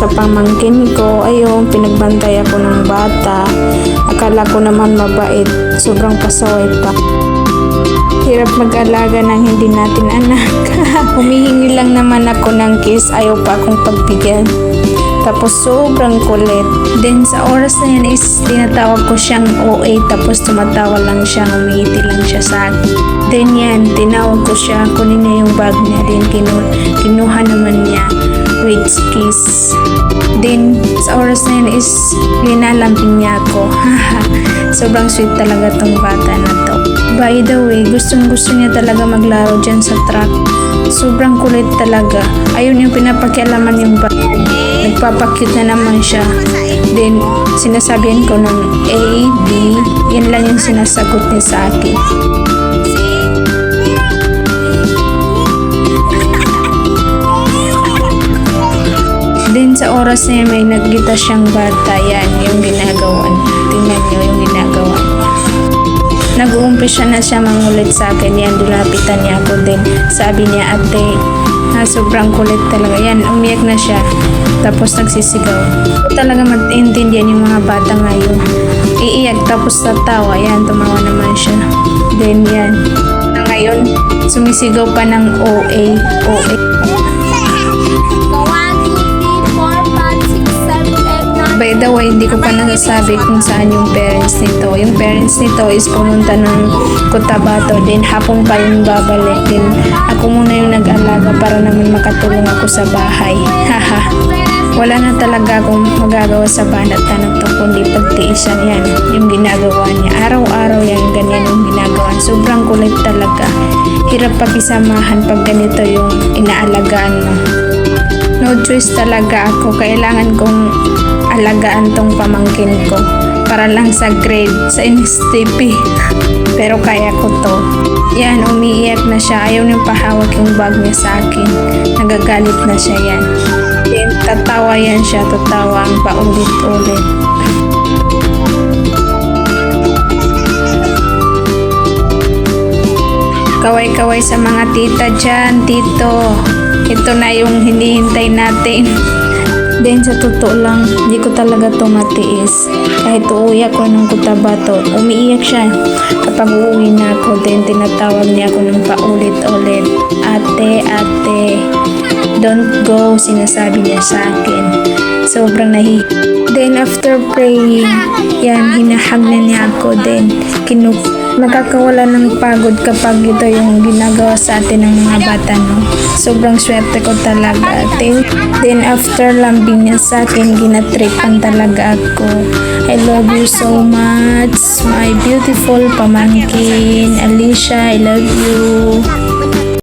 sa pamangkin ko. Ayun, pinagbantay ako ng bata. Akala ko naman mabait. Sobrang pasaway pa. Hirap mag-alaga ng hindi natin anak. Humihingi lang naman ako ng kiss. Ayaw pa akong pagbigyan. Tapos sobrang kulit. Then sa oras na yan is tinatawag ko siyang OA. Tapos tumatawa lang siya. Humihiti lang siya sa akin. Then yan, tinawag ko siya. Kunin niya yung bag niya. Then kinuha naman niya. With kiss. Then sa oras na yan is linalamping niya ako. Sobrang sweet talaga tong bata na to. By the way, gustong gusto niya talaga maglaro dyan sa truck. Sobrang kulit talaga. Ayun yung pinapakialaman yung bata. Nagpapakute na naman siya. Then, sinasabihan ko ng A, B. Yan lang yung sinasagot niya sa akin. Then, sa oras na yun, may nagkita siyang bata. Yan, yung ginagawa niya. Tingnan niyo yung ginagawa niya. Nag-uumpisa na siya mangulit sa akin. Yan, dulapitan niya ako. Then, sabi niya, ate, sobrang kulit talaga. Yan, umiyak na siya. Tapos nagsisigaw. Talaga mag-intindihan yung mga bata ngayon. Iiyak tapos tatawa. Yan, tumawa naman siya. Then, yan. Ngayon, sumisigaw pa ng OA. OA. By the way, hindi ko pa nasasabi kung saan yung parents nito. Yung parents nito is pumunta ng Cotabato. Then hapon pa yung babalik. Then ako muna yung nag-alaga para naman makatulong ako sa bahay. Haha. Wala na talaga akong magagawa sa banat na to kundi pagtiisan. Yan yung ginagawa niya. Araw-araw yan, ganyan yung ginagawa. Sobrang kulit talaga. Hirap pakisamahan pag ganito yung inaalagaan mo. No choice talaga ako. Kailangan kong alagaan tong pamangkin ko para lang sa grade sa NSTP. Pero kaya ko to. Yan, umiiyak na siya. Ayaw niyang pahawak yung bag niya sa akin. Nagagalit na siya yan. Then, tatawa yan siya. Tatawa ang paulit-ulit. Kaway-kaway sa mga tita dyan, tito. Ito na yung hinihintay natin. Then sa totoo lang, hindi ko talaga to matiis. Kahit uuwi ako ng Cotabato, umiiyak siya. Kapag uuwi na ako, then tinatawag niya ako ng paulit-ulit. Ate, ate, don't go, sinasabi niya sa akin. Sobrang Then after praying, yan, hinahag na niya ako. Then nakakawala ng pagod kapag ito yung ginagawa sa atin ng mga bata, no? Sobrang swerte ko talaga. Then after lambing niya sa akin, ginatripan talaga ako. I love you so much, my beautiful pamangkin. Alicia, I love you.